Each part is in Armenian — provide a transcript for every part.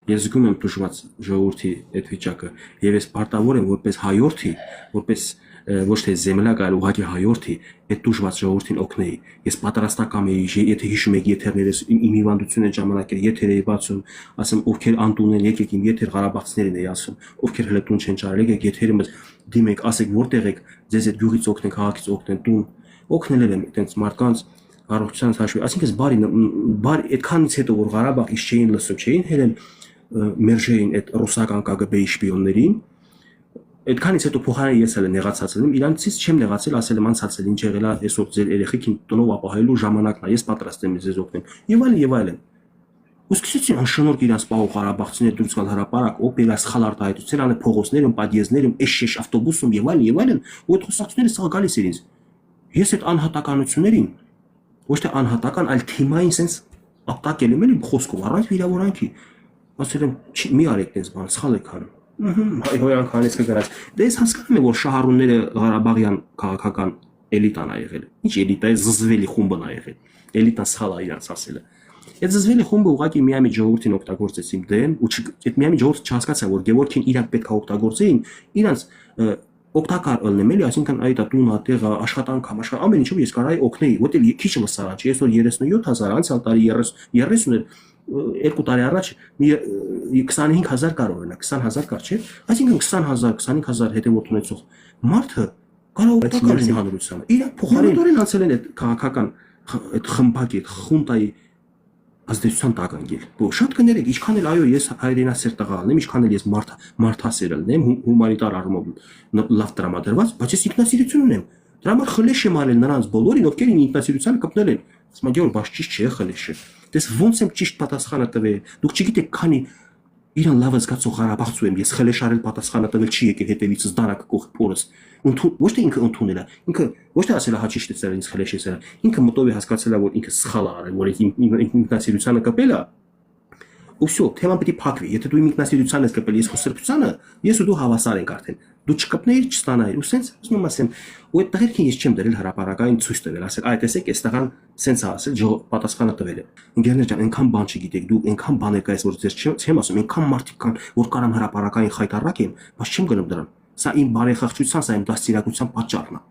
Ես զգում եմ տուժված ժողովրդի այդ վիճակը եւ ես պարտավոր եմ որպես հայորդի, որպես ոչ թե զեմլակ, այլ ուղղակի հայորդի այդ տուժված ժողովրդին օգնեի։ Ես պատրաստակամ էի, եթե հիշում եք եթերներս իմ հիվանդությունը ժամանակ էր, եթեր էի բացում, ասեմ ովքեր անտուն են, եկեք իմ եթեր Ղարաբաղցիներին էի ասում, ովքեր հենց տուն չեն ճարել, եկեք եթերը մեզ դիմեք, ասեք որտեղ եք, ձեզ այդ գյուղից օգնեն, քաղաքից օգնեն, տուն օգնել եմ այդպես մարդկանց առողջության հաշվի, այսինքն բարի այդքանից հետո որ Ղարաբաղ իշ չէին լսում, չէին հերել մերժեին այդ ռուսական KGB-ի շպիոններին, այդքանից հետո փոխարեն ես էլ նեղացածել եմ, իրանցից չեմ նեղացել, ասել եմ անցածել ինչ եղել է, այսօր ձեր երեխեքին տնով ապահովելու ժամանակն է, ես պատրաստ եմ ձեզ օգնել, եւ այլն եւ այլն։ Ու սկսեցին անշնորհք իրանց պահող ղարաբաղցիներ դուրս գալ հրապարակ, օպերա սխալ արտահայտություններ անել փողոցներում, պատիեզներում, էշ ավտոբուսում եւ այլն, ու այդ խոսակցությունները սա գալիս էր ինձ։ Ես այդ անհատականություններին ոչ թե անհատական, այլ թիմային sense ապտակել եմ իմ խոսքով առանց վիրավորանքի։ Ասել եմ, մի արեք դες բան, սխալ եք անում։ Հայհոյանք հանեց կգրած։ Դե ես հասկանում եմ, որ Շահարունները Ղարաբաղյան քաղաքական էլիտան ա եղել։ Ինչ էլիտա է, զզվելի խումբն ա եղել։ Էլիտան սխալ ա իրանց ասելը։ Այդ զզվելի խումբը ուղղակի միամիտ ժողովրդին օգտագործեց իմ դեմ, ու այդ միամիտ ժողովուրդը չհասկացա, որ Գևորգին իրանք պետք է օգտագործեին, իրանց օգտակար ըլնեմ էլի, այսինքն այդ տունը, տեղը, աշխատանքը, ամեն ինչով ես կարայի օգնեի, որտեղ քիչ լսարա, չի, այսօր 37000, անցյալ տարի 30 էր, 2 տարի առաջ 25000 կար օրինակ, 20000 կար, չէ՞։ Այսինքն 20000, 25000 հետևորդ ունեցող մարդը կարող օգտակար լինի հանրությանը։ Իրանք փոխարենորեն անցել են այդ քաղաքական այդ խմբակի, այդ խունտայի ազդեցության տակ անգել։ Շատ կներեք, ինչքան էլ այո, ես հայրենասեր տղա ալնեմ, ինչքան էլ ես մարդասեր ալնեմ, հումանիտար առումով լավ տրամադրված, բայց ես ինքնասիրություն ունեմ։ Դրա համար խլեշ եմ արել նրանց բոլորին, ովքեր իմ ինքնասիրությանը կպնել են։ Ասում եմ, բաց ճիշտ չէ խլեշը։ Դες ոնց եմ ճիշտ պատասխանը տվել։ Դուք չգիտեք, քանի իրան լավ զգացող Ղարաբաղցու եմ, ես խլեշ արել պատասխանը տվել չի եկել հետևիցս դարակ կողք փորս։ Ոչ թե ինքը ընդունել է, ինքը ոչ թե ասել է հա ճիշտ է սա ինձ խլեշ է սա, ինքը մտով է հասկացել է, որ ինքը սխալ է արել, որ ինքնասիրությանը կպել է։ Ու всё, թեման պետք է փակվի։ Եթե դու ինքնասիրության ես կպել, ես խոսրբությանը, ես ու դու հավասար ենք արդեն։ Դու չկպնեիր, չստանայիր, ու սենց ասում եմ ասեմ, ու այդ տղերքին ես չեմ դրել հրապարակային ցույց տվել, ասել, այ տեսեք, այս տղան սենց է ասել, պատասխանը տվել է։ Ընկերներ ջան, այնքան բան չգիտեք, դու այնքան բան եք այս որ ձեզ չեմ ասում, այնքան մարդիկ կան, որ կարամ հրապարակային խայտարակ եմ, բայց չեմ գնում դրան։ Սա իմ բարեխղճության, սա իմ դաստիարակության պատճառն է։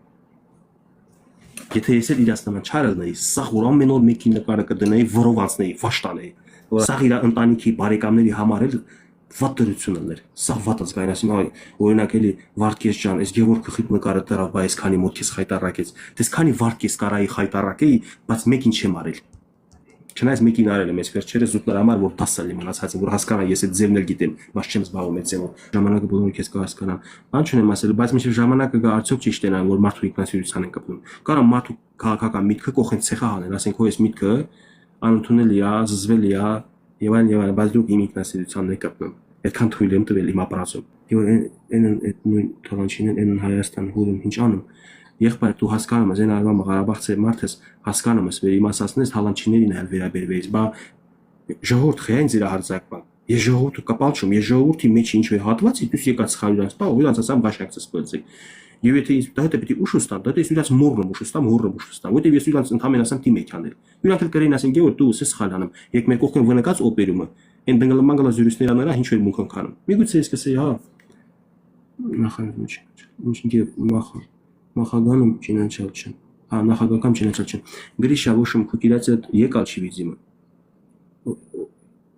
Եթե ես էլ իրաց նման չարելնեի, սա որ ամեն օր մեկի նկարը կդնեի, որովանցնեի, վաշտանեի։ Սա իր ընտանիքի բարեկամների համար էլ վատ դրություն ուներ։ Սա վատ ազգային, ասում այ օրինակ էլի Վարդգես ջան, այս Գևորգ խիտ նկարը դրավ, բայց քանի մոտ քեզ խայտարակեց։ Դες քանի Վարդգես կարայի խայտարակեի, բայց մեկին չեմ արել։ Չնայած մեկին արել եմ, այս վերջերս զուտ նրա համար որ դասալ իմանացած եմ, որ հասկանա ես այդ ձևն էլ գիտեմ, բայց չեմ զբաղվում այդ ձևով։ Ժամանակը բոլորը քեզ կհասկանան։ Բան չունեմ ասել, բայց միշտ ժամանակը գա արդյոք ճիշտ է նա, որ մարդու ինքնասիրության են կպնում։ Կարա մարդու քաղաքական միտքը կողեն ցեխա հանեն, ասենք հո այս միտքը անընդունելի է, զզվելի է, եւ այլն, բայց դուք իմ ինքնասիրությանն եք կպնում։ Այդքան թույլ եմ տվել իմ ապրածում։ Եվ այն այդ նույն թողանչին են Հայաստան հուրում ինչ անում։ Եղբայր դու հասկանում ես, այն արվա Ղարաբաղցի մարդես հասկանում ես, վեր իմացածնես թալանչիներին այլ վերաբերվեից, բա ժողովուրդ խեայն ձեր հարձակվա։ Ես ժողովուրդը կպալչում, ես ժողովրդի մեջ ինչ որ հատվածի դուք եկած խալյուրանց, բա ու իրանց ասամ գաշակցս պլծի։ Եվ եթե ես դա հետո պիտի ուշուստան, դա ես իրանց մորրում ուշուստամ, հորրում ուշուստամ, որտեվ ես իրանց ընդհանրեն ասեմ թիմ եք անել։ Իրանք էլ կրեն ասեն գեոր դու ես սխալ անում։ Եկ մեր կողքին վնկած օպերումը, այն դնգլմանգլա զյուրիսներ անել, ինչ որ մունք են քանում։ Միգուցե ես կսեի, հա։ Նախանձ ինչ Մախագանում չինանչալ չեն։ Հա, նախագահական չինանչալ չեն։ Գրիշա ոშում քուկիրացը եկալ չի վիզիմը։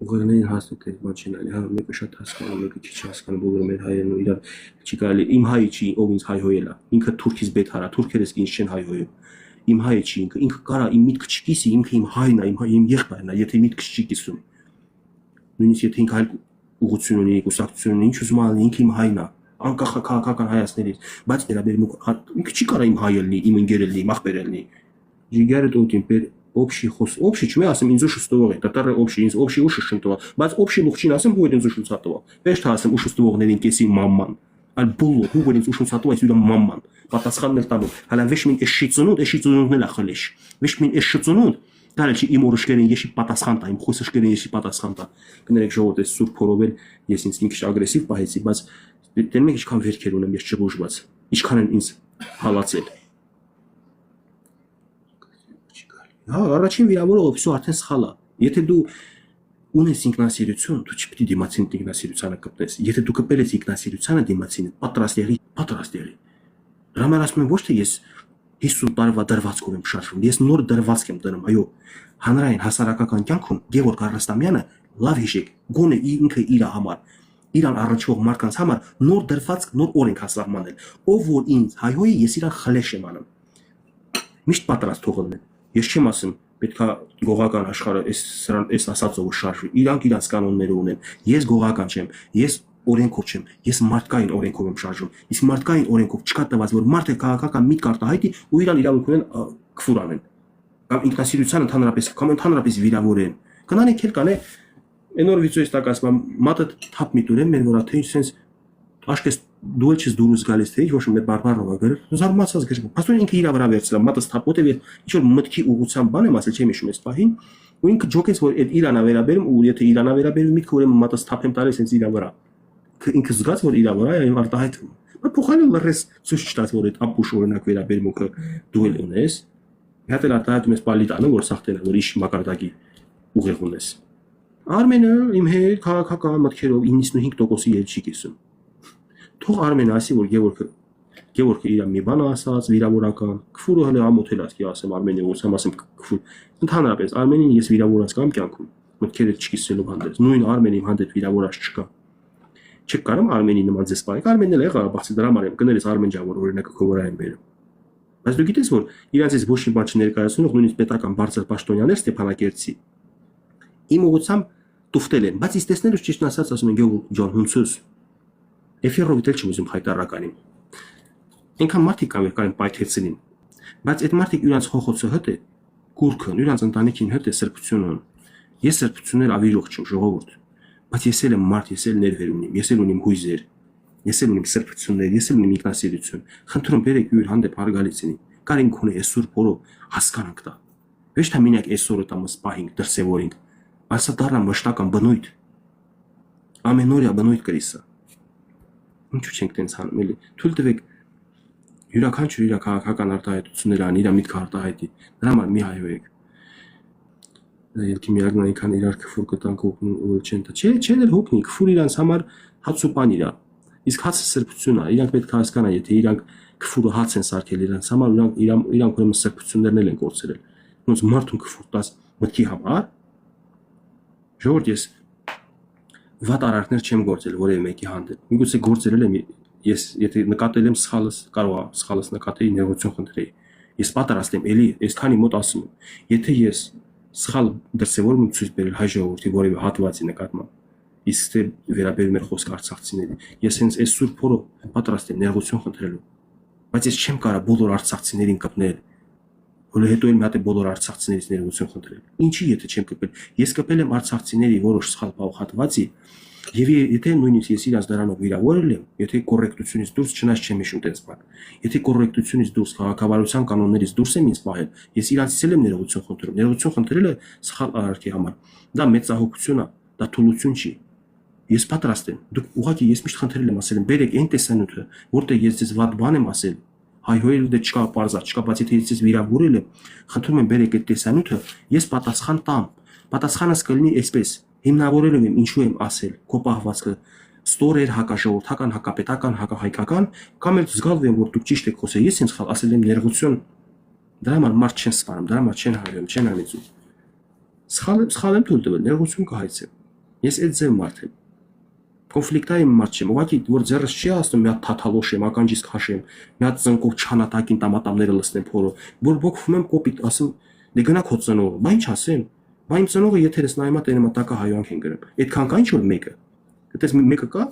Ուղղակի հաստատ է բան չեն ալի, հա, մեկը շատ հասկանում, մեկը քիչ հասկանում, բոլորը մեր հայերն ու իրար չի կարելի։ Իմ հայը չի, ով ինձ հայհոյել է։ Ինքը թուրքից բեթ արա, թուրքերս ինձ չեն հայհոյում։ Իմ հայը չի, ինքը կարա իմ միտքը չկիսի, ինքը իմ հայն է, իմ եղբայրն է, եթե միտքը չի կիսում։ Նույնիսկ եթե ինքը այլ ուղղություն ունի, կուսակցություն ունի, ինչ ուզում ալի, ինքը իմ հայն է։ Անկախ քաղաքական հայացներից, բայց վերաբերում ինքը չի կարա իմ հայը լինի, իմ ընկերը լինի, իմ աղբերը լինի։ Ժիգարը դոկին общий խոս, общий չմե ասեմ ինձ ուշստվող է, դատարը общий, ինձ общий ուշը շնտվող, բայց общий լուղջին ասեմ հույր ինձ ուշուցատվող։ Վերջ թե ասեմ ուշստվողներին կեսի մաման, այլ բոլոր հույր ինձ ուշուցատվող այս յուրա մաման, պատասխաններ տալու։ Հələ վեշ մին էշ շիծունուդ էլ ախլեշ։ Վեշ մին էշ շիծունուդ Դարել չի իմ օրышկերին եշի պատասխան տա, իմ խոսышկերին եշի պատասխան տա։ Կներեք ժողովուրդ այս սուրբ փորովել ես ինձ մի քիչ ագրեսիվ պահեցի, բայց դեռ մեկ ինչքան վերքեր ունեմ ես չբուժված։ Ինչքան են ինձ հալածել։ Հա, առաջին վիրավորողը всё արդեն սխալ է։ Եթե դու ունես ինքնասիրություն, դու չպետք է դիմացին ինքնասիրությանը կպտես։ Եթե դու կպել ես ինքնասիրությանը դիմացին, պատրաստ եղի։ Դրա համար ասում եմ ոչ թե ես 50 տարվա դրվածքով եմ շարժվում, ես նոր դրվածք եմ դնում, այո, հանրային հասարակական կյանքում Գևորգ Առաստամյանը լավ հիշեք, գոնե ինքը իր համար, իրան առնչվող մարդկանց համար նոր դրվածք, նոր օրենք հասարմանել, ով որ ինձ հայհոյի, ես իրան խլեշ եմ անում։ Միշտ պատրաստ թողնեն։ Ես չեմ ասում պետքա գողական աշխարհը այս ասածով շարժվի։ Իրանք իրանց կանոնները ունեն։ Ես գողական չեմ, ես օրենքով չեմ, ես մարդկային օրենքով եմ շարժվում։ Իսկ մարդկային օրենքով չկա տված, որ մարդը քաղաքական միտք արտահայտի ու իրան իրավունք ունեն քֆուր անեն։ Կամ ինքնասիրության ընդհանրապես վիրավորեն։ Կնանեք էլ կանե Enor վիճույց տակասում մատը թափ միտուրեն մեր որա թե ինչ sense աշկես դու էլ չես դուրս գալիս թե ինչ որ մեր բարբարովա գրել զարմացած գրում աստուն ինքը իր վրա վերցրել մատը թափ ոտև ինչ որ մտքի ուղղությամբ բան եմ ասել չեմ հիշում այս պահին ու ինքը ջոկեց որ այդ իրանա վերաբերում ու եթե իրանա վերաբերում միտքը ուրեմն մատը թափ եմ տալիս sense իր վրա ինքը զգաց որ իր վրա է արտահայտվում բայց փոխանցել լրես ցույց չտաց որ այդ ապուշ օրինակ վերաբերմունքը դու էլ ունես հատ էլ արտահայտում ես պալիտանը որ սախտենա որ իշ մակարդակի ուղեղ ունես Արմենը իմ հետ քաղաքական մտքերով 95%-ի ել չի կիսում։ Թող Արմենը ասի, որ Գևորգը իր մի բան ասած, վիրավորական, քֆուրը հələ ամոթելած չի ասեմ Արմենի ուսամ ասեմ քֆուր։ Ընդհանրապես Արմենին ես վիրավորած կամ կյանքում մտքերը չկիսելու հանդերձ։ Նույն Արմենի իմ հանդեպ վիրավորած չկա։ Չեք կարում Արմենի նման ձեզ սպայեք, Արմենն էլ Ղարաբաղցի դրա համար եմ կներես Արմեն ջան, որ օրինակը քո վրա եմ բերում։ Բայց դու գիտես, որ իրանցից ոչ մի բան չներկայացնող նույնիսկ պետական բարձր պաշտոնյաներ Ստեփանակերտի Իմ ուղղությամբ տուֆտել են, բայց իսկ տեսնելուց ճիշտ ասած ասում են Գևորգ ջան հունցուս Էֆիրովիտ էլ չեմ ուզում հայտարարականին Ինքան մարդիկ կան պայթեցին բայց այդ մարդիկ իրանց խոխոցը հտ է կուրքն իրանց ընտանիքին հտ է սրբությունն ես սրբություններ ավիրող չեմ ժողովուրդ բայց ես էլ եմ մարդ ես էլ ներվեր ունիմ ես էլ ունիմ հույզեր ես էլ ունիմ սրբություններ ես էլ ունիմ ինքնասիրություն խնդրում բերեք յուր հանդեպ հարգալիցինի կարին քունե այսօր փորով հասկանանք տա ոչ թե մենակ այսօրը տամս պահինք դրսևորինք Ասա դառնա մշտական բնույթ ամենօրյա բնույթ կրիսա ինչու չենք տենց հանում էլի թույլ տվեք յուրաքանչյուր իր քաղաքական արտահայտություններ անի իր միտքը արտահայտի դրա համար մի հայհոյեք ելքի միակն այնքան իրար քֆուր կտանք ու չեն տա չեն էլ հոգնի քֆուր իրանց համար հաց ու պան իրա իսկ հացը սրբություն է իրանք պետք է հասկանան եթե իրանք քֆուրը հաց են սարքել իրանց համար իրանք ուրեմն սրբություններն են կորցրել ոնց մարդուն քֆուր տաս մտքի համար Ժողովուրդ ես վատ արարքներ չեմ գործել որևէ մեկի հանդեպ։ Միգուցե գործել եմ ես եթե նկատել եմ սխալս կարող է սխալս նկատեի ներողություն խնդրեի։ Ես պատրաստ եմ էլի այսքանի մոտ ասում եմ։ Եթե ես սխալ դրսևորում եմ ցույց բերել հայ ժողովրդի որևէ հատվածի նկատմամբ իսկ թե վերաբերում էր խոսք արցախցիների ես հենց այս սուրբ փորով պատրաստ եմ ներողություն խնդրելու բայց ես չեմ կարող բոլոր արցախցիներին կպնել Հոլ հետո էլ մի հատ է բոլոր արցախցիներից ներողություն խնդրել։ Ինչի եթե չեմ կպել։ Ես կպել եմ արցախցիների որոշ սխալ բաղ հատվածի եւ եթե նույնիսկ ես իրաց դրանով վիրավորել եմ, եթե կոռեկտությունից դուրս չնայած չեմ հիշում տես բան։ Եթե կոռեկտությունից դուրս քաղաքավարության կանոններից դուրս եմ ինձ պահել, ես իրանցից էլ եմ ներողություն խնդրում։ Ներողություն խնդրելը սխալ արարքի համար։ Դա մեծահոգություն է, դա թուլություն չի։ Ես պատրաստ եմ։ Դուք ուղղակի ես միշտ խնդրել եմ ասել եմ, բերեք այն տեսանյութը, որտեղ ես ձեզ վատ բան եմ ասել հայհոյել դե չկա պարզա չկա բայց եթե ես վիրավորել եմ խնդրում եմ բերեք այդ տեսանյութը ես պատասխան տամ պատասխանս կլինի այսպես հիմնավորել եմ ինչու եմ ասել քո պահվածքը ստորեր հակաժողովրդական հակապետական հակահայկական կամ էլ զգալու եմ որ դուք ճիշտ եք խոսել ես ինձ ասել եմ ներողություն դրա համար մարդ չեն սպանում դրա համար չեն հայրում չեն անիծում սխալ եմ թույլ տվել ներողություն կհայցեմ ես այդ ձև մարդ եմ Կոնֆլիկտային մարդ չեմ, ուղղակի որ ձեռս չի ասում, մի հատ թաթալոշեմ, ականջից քաշեմ, մի հատ ծնկով չանատակին տամատամները լցնեմ փորը, որ բոկվում եմ կոպիտ, ասում, դե գնա քո ծնողը, բա ինչ ասեմ, բա իմ ծնողը եթերս նայումա տենեմա տակա հայանք են գրում, այդքան կա ինչ որ մեկը, գտես մեկը կա,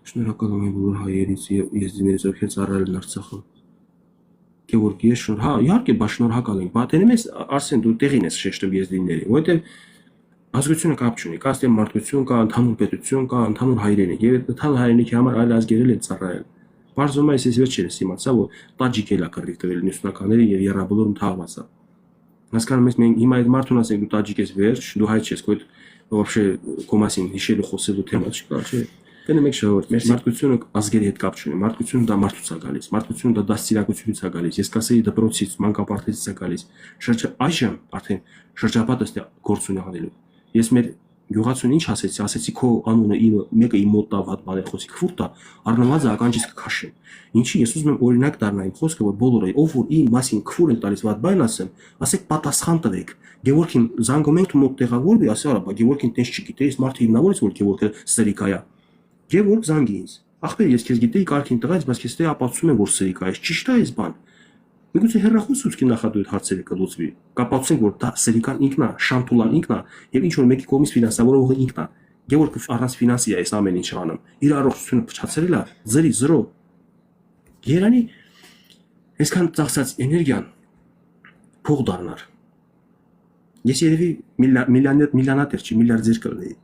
շնորհակալ եմ բոլոր հայերից եւ եզդիներից ովքեր ծառայել են Արցախում, Գևորգ ես շնոր, հա, իհարկե բա շնորհակալ եմ, բա տենում ես Արսեն դու տեղին ես շեշտում եզդիների, որովհետեւ Ազգությունը կապ չունի, կա ստեմ մարդկություն, կա ընդհանուր պետություն, կա ընդհանուր հայրենիք, եւ այդ ընդհանուր հայրենիքի համար այլ ազգերել են ծառայել։ Բարձրում է ես վերջերս իմացա, որ տաջիկ էլ ակռիվ տվել 90-ականների եւ երրաբոլորում թաղված է։ Հասկանում ես մենք հիմա այդ մարդուն ասենք դու տաջիկ ես վերջ, դու հայ չես, քո вообще կոմասին հիշելու խոսելու թեմա չկա, չէ։ Գնա մեկ շահորդ, մեր մարդկությունը ազգերի հետ կապ չունի, մարդկությունը դա մարդուց է գալիս, մարդկությունը դա դաստիարակությունից է գալիս, ես կասեի դպրոցից, մանկապարտեզից է գալիս, այժմ արդեն շրջապատը գործ ունի անելու, ես մեր գյուղացուն ինչ ասեցի քո անունը իմը, մեկը իմ մոտ տավ հատ բաներ խոսի, քֆուրտ է, առնվազն ականջից կքաշեմ, ինչի ես ուզում եմ օրինակ դառնալ իմ խոսքը, որ բոլորը, ով որ իմ մասին քֆուր են տալիս վատ բան ասեմ, ասեք պատասխան տվեք, Գևորգին զանգում ենք մոտ տեղավորվի, ասի արա, Գևորգին տես չգիտե, ես մարդը հիմնավորից որ Գևորգը սրիկա է, Գևորգ զանգի ինձ, ախպեր ես քեզ գիտեի կարգին տղայից, բայց քեզ դե ապացուցում եմ որ սրիկա է, ճիշտ է այս բան, միգուցե հերրախոսությունքի նախադույթ հարցերը կլուծվի, կապացուցենք որ դա սրիկան ինքն է, շանթուլան ինքն է, եւ ինչ որ մեկի կողմից ֆինանսավորողը ինքն է, Գևորգը առանց ֆինանսի է այս ամեն ինչ անում, իր առողջությունը փչացրել է, զրի զրո, Երանի այսքան ծախսած էներգիան փող դառնար, ես երևի միլիոնատեր չի, միլիարդեր կլինեի,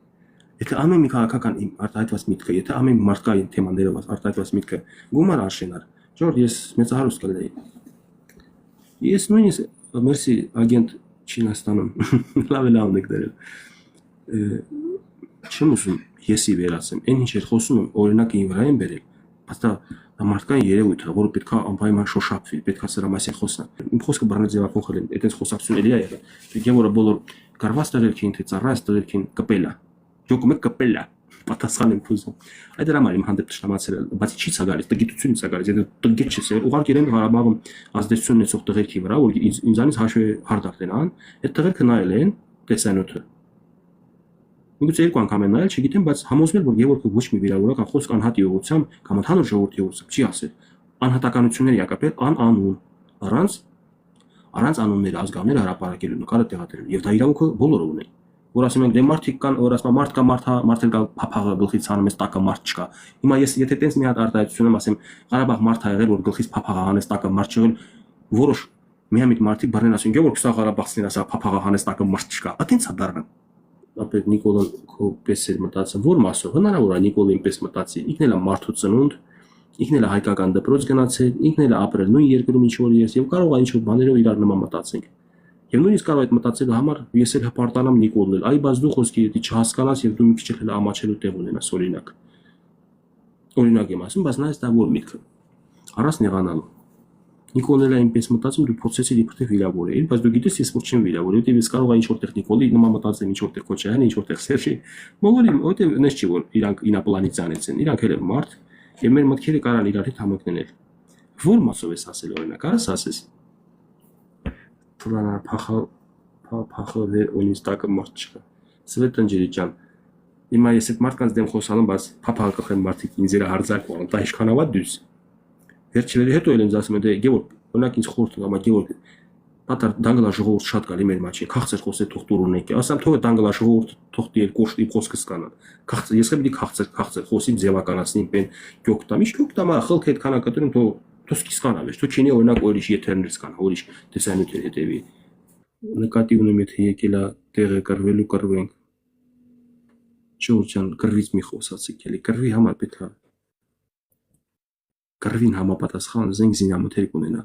եթե ամեն մի քաղաքական իմ արտահայտված միտքը, եթե ամեն մարդկային թեմաներով արտահայտված միտքը գումար արժենար, ժողովուրդ ես մեծահարուստ կլինեի, ես նույնիսկ մերսի ագենտ Չինաստանում լավ է լավ եք դերել, չեմ ուզում եսի վերացեմ, այն ինչ էր խոսում եմ օրինակը իմ վրա եմ բերել, բայց դա մարդկային երևույթ է, որը պետք է անպայման շոշափվի, պետք է սրա մասին խոսնա։ Իմ խոսքը բռնած ձևափոխել եմ, այդպես խոսակցություն էլի է եղել։ Գևորգը բոլոր կարված տղերքին, թե ծառայած տղերքին կպել է։ Ջոկումը կպել է։ Պատասխան եմ ուզում։ Այդ դրա համար իմ հանդեպ ճշտամացել, բայց չի ցա գալիս, տգիտությունից է գալիս, եթե տգիտ չես, ուղղակի իրեն Ղարաբաղում ազդեցություն ունեցող տղերքի վրա, որ ինձանից հաշվի հարդակ դենան, այդ տղերքը նայել են տեսանյութը։ Միգուցե երկու անգամ են նայել, չգիտեմ, բայց համոզվել որ Գևորգը ոչ մի վիրավորական խոսք անհատի ուղղությամբ կամ ընդհանուր ժողովրդի ուղղությամբ չի ասել։ Անհատականությունների ակապել անանուն, առանց անունների ազգանները հրապարակելու նկարը տեղադրելու։ Եվ դա իրավունքը բոլորը ունեն։ Որ ասում ենք դե մարդիկ կան, որ ասում մարդ կա, մարդել կա փափաղը գլխից հանում, ես տակը մարդ չկա։ Հիմա ես եթե տենց մի հատ արտահայտություն եմ ասեմ, Ղարաբաղ մարդ ա եղել, որ գլխից փափաղը հանես, տակը մարդ չեղել, որոշ միամիտ մարդիկ բռնեն ասում Գևորգ սա Ղարաբաղցին ասա փափաղը հանես, տակը մարդ չկա։ Ա տենց է դառնում։ Ապեր Նիկոլան քո պես էր մտածում, որ մասով հնարավոր է Նիկոլին պես մտածի, ինքն էլ է մարդու ծնունդ, ինքն էլ է հայկական դպրոց գնացել, ինքն էլ է ապրել նույն երկրում ինչ որ ես եւ կարող է ինչ որ բաներով իրար նման մտածենք։ Եվ նույնիսկ կարող այդ մտածելու համար ես էլ հպարտանամ Նիկոլն էլ, այ բայց դու խոսքի եթե չհասկանաս եւ դու մի քիչ էլ ամաչելու տեղ ունենաս օրինակ։ Օրինակ եմ ասում, բայց նայես դա որ միտքը։ Առանց նեղանալու։ Նիկոլն էլ այնպես մտածում դու փոցեցի իբրև վիրավորել, բայց դու գիտես ես որ չեմ վիրավորել, որտեղ ես կարող եմ ինչ որտեղ Նիկոլի նման մտածեմ, ինչ որտեղ Քոչարյանը, ինչ որտեղ Սերժի։ Բոլորին, որտեղ նես չի որ իրանք ինապլանից անեցին, իրանք էլ մարդ եւ մեր մտքերը կարան իրար հետ համընկնել։ Որ մասով ես ասել օրինակ, արաս ասես։ Փլանա փախը ունից տակը մարդ չկա։ Սվետ ընջերի ջան։ Հիմա ես այդ մարդկանց դեմ խոսալım, բայց փափաղը կխեմ մարդիկ ինձ իրա հարձակվան, դա ինչքանավա դյուս։ Վերջի հետո էլ ինձ ասում են դե Գևորգ, օրինակ ինձ խորտ կամ Գևորգ պատար դանգլա ժողովուրդ շատ գալի մեր մաչի, քաղցր խոսե թող տուր ունենք։ Ասամ թող դանգլա ժողովուրդ թող դիեր կոշտի խոսքը սկանան։ Քաղցր, ես եմ դի քաղցր խոսիմ ձևականացնիմ բեն գյոկ տամ, ինչ գյոկ տամ, խելք հետ քանա կտրում թող սկիսկանա, վեճ, թող չինի օրինակ ուրիշ եթերներ սկան, ուրիշ տեսանյութեր հետևի։ Նկատի ունեմ եթե եկել է տեղը կռվելու կռվենք։ Չորչան կռվից մի խոսացիք էլի, կռվի համար պետք է կռվին համապատասխան զենք զինամթերք ունենա։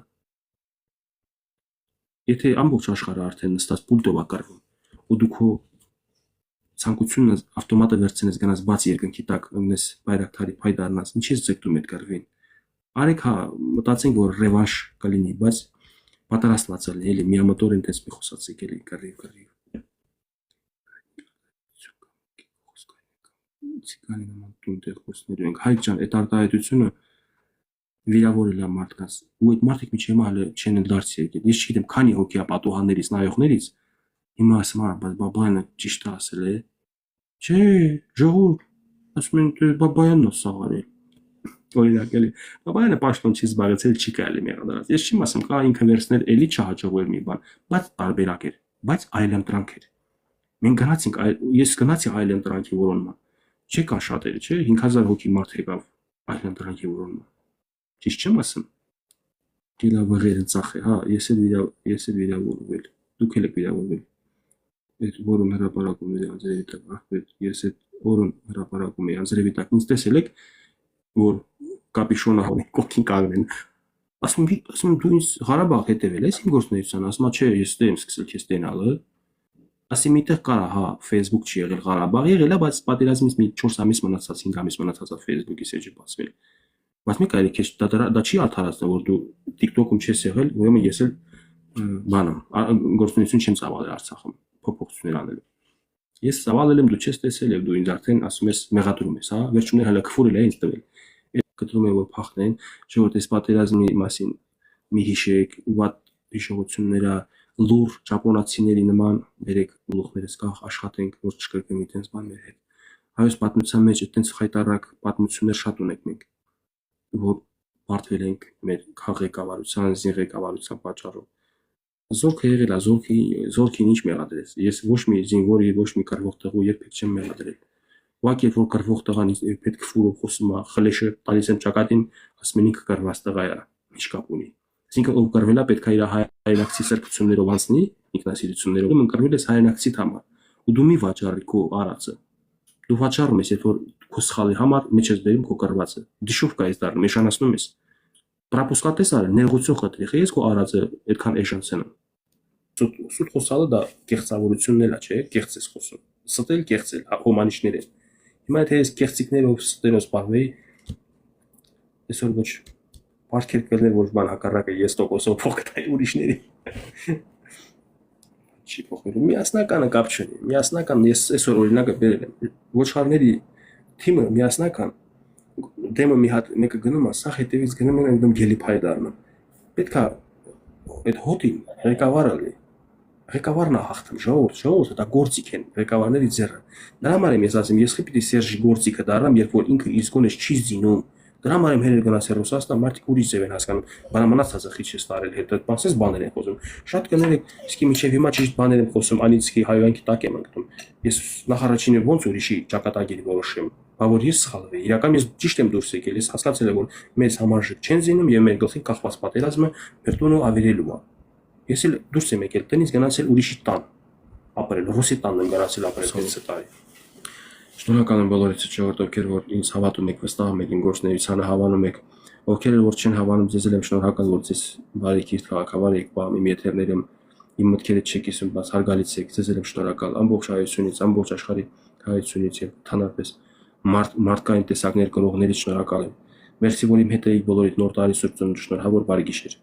Եթե ամբողջ աշխարհը արդեն նստած պուլտով է կռվում, ու դու քո ցանկությունը ավտոմատը վերցնես գնաս բաց երկնքի տակ ունես բայրակթարի փայ դառնաս, ինչ ես ձգտում այդ կռվին։ Արեք հա մտածենք որ ռևանշ կլինի, բայց պատրաստված է էլի միամտորեն տես մի խոսացիք էլի կռիվ։ Ցիկանի նման տունտեղ խոսներ ենք։ Հայ ջան, այդ արտահայտությունը վիրավորել է մարդկանց ու այդ մարդիկ մի չեմ հələ չեն դարձի եկել։ Ես չգիտեմ քանի հոգի է պատուհաններից, նայողներից։ Հիմա ասում եմ, բայց բաբայանը ճիշտ է ասել է։ Չէ, ժողովուրդ, ասում են դե բաբայանն է սաղարել։ Օրինակ էլի բաբայանը պաշտոն չի զբաղեցել, չի կարելի մեղադրած։ Ես չեմ ասում կա ինքը վերցնել էլի չհաջողվել մի բան, բայց տարբերակ էր, բայց այլընտրանք էր։ Մենք գնացինք, ես գնացի այլընտրանքի որոնման։ Չեկան շատերը, չէ, 5000 հոգի մարդ եկավ այլընտրանքի որոնման։ Ճիշտ չեմ ասում։ Դիլա վղերը ծախե, հա, ես էլ վիրավորվել։ Դուք էլ եք վիրավորվել։ Այդ որոն հրապարակում է անձրևի տակ, ախպետ, ես այդ որոն հրապարակում է անձրևի տակ, ինձ տեսել եք, որ կապիշոնը հանի կոքին կանգնեն։ Ասում դու ինձ Ղարաբաղ հետևել ես իմ գործունեության, ասում չէ, ես դե եմ սկսել քեզ տենալը։ Ասի միտեղ կարա, հա, Facebook չի եղել Ղարաբաղ եղել է, բայց պատերազմից մի 4 ամիս մնացած, 5 ամիս մնացած է Facebook-ի էջը բացվել։ Բայց մի կարելի քեզ դա չի արդարացնում, որ դու TikTok-ում չես եղել, ուրեմն ես էլ բանամ, գործունեություն չեմ ծավալել Արցախում, փոփոխություններ անելու։ Ես ծավալել եմ, դու չես տեսել եւ դու ինձ արդեն ասում ես մեղադրում ես, հա, վերջումներ հələ քֆուրել է ինձ տվել։ Կտրում եմ որ փախնեն, ժողովուրդ այս պատերազմի մասին մի հիշեք, ու վատ հիշողությունները լուր ճապոնացիների նման բերեք գլուխներս կախ աշխատենք, որ չկրկնվի այդպես բան մեր հետ։ Հայոց պատմության մեջ այդպես խայտարակ պատմություններ շատ ունենք մենք, որ բարդվել ենք մեր քաղաքավարության, զինղեկավարության պատճառով։ Զորքը եղել է, զորքին ինչ մեղադրես։ Ես ոչ մի զինվորի, ոչ մի կռվող տղու երբեք չեմ մեղադրել։ Ուղղակի որ կռվող տղան պետք ֆուրով խոսում է, խլեշը տալիս եմ ճակատին, ասում են ինքը կռված տղա է, ինչ կապ ունի։ Այսինքն ով կռվել է պետք է իր հայրենակցի սրբություններով անցնի, ինքնասիրություններով, ում կռվել ես հայրենակցի համար։ Ու դու մի վաճառի քո արածը։ Դու վաճառում ես, երբ որ քո սխալի համար մեջ ես բերում քո կռվածը։ Դիշովկա ես դառնում, նշանացնում ես։ Պրոպուսկատես արել, ներողություն խնդրի, ես քո արածը այդքան էժանցնեմ։ Սուտ խոսալը դա կեղծավորությունն է, չէ՞, կեղծ ես խոսում։ Ստել կեղծել, հոմանիշներ են։ Հիմա եթե ես կեղծիկներով ստերով սպառվեի, այսօր ոչ բարքեր կլներ ոչ բան հակառակը ես տոկոսով փոխ կտայի ուրիշների։ Չի փոխելու։ Միասնականը կապ չունի։ Միասնական ես այսօր օրինակը բերել եմ։ Ոչխարների թիմը միասնական դեմը մի հատ մեկը գնում է, սա հետևից գնում են այնտեղ գելի փայ դառնում։ Պետքա այդ հոտին ղեկավարը լի։ Ղեկավարն է հաղթում, ժողովուրդ, դա գործիք են, ղեկավարների ձեռը։ Դրա համար եմ ես ասում, ես պիտի Սերժի գործիքը դառնամ, երբ որ ինքը իսկ ունես չի զինում։ Դրա համար եմ հերել գնաց Ռուսաստան, մարդիկ ուրիշ ձև են հասկանում, բանը մնացածը խիչ ես տարել հետ, բացես բաներ են խոսում։ Շատ կներեք, իսկի միջև հիմա ճիշտ բաներ եմ խոսում, անիցքի հայվանքի տակ եմ ընկնում։ Ես նախարարչինը ոնց ուրիշի ճակատագիր որոշեմ, բա որ ես սխալվեի։ Իրական ես ճիշտ եմ դուրս եկել, ես հասկացել եմ, որ մեզ համարժեք չեն զինում եւ մեր գլխին կախված պատերազմը մեր տունը ավերելու է։ Ես էլ դուրս եմ եկել տնից գնացել ուրիշի տան ապրել, ռուսի տանն եմ գնացել ապրել 6 տարի։ Շնորհակալ եմ բոլորիցս ժողովուրդ, ովքեր որ ինձ հավատում եք, վստահում եք իմ գործունեությանը, havանում եք, ովքեր որ չեն հավանում, ձեզ էլ եմ շնորհակալ, որ ձեզ բարիքի քաղաքավար եք, բամ իմ եթերներում իմ մտքերը չեք իսում, բաց հարգալից եք, ձեզ էլ եմ շնորհակալ ամբողջ հայությունից, ամբողջ աշխարհի հայությունից եւ թանարպես մարդկային տեսակներ կրողներից շնորհակալ եմ։ Մերսի որ իմ հետ եք բոլորիդ նոր տարի սուրբ ծնունդ շնորհավոր բարի գիշեր։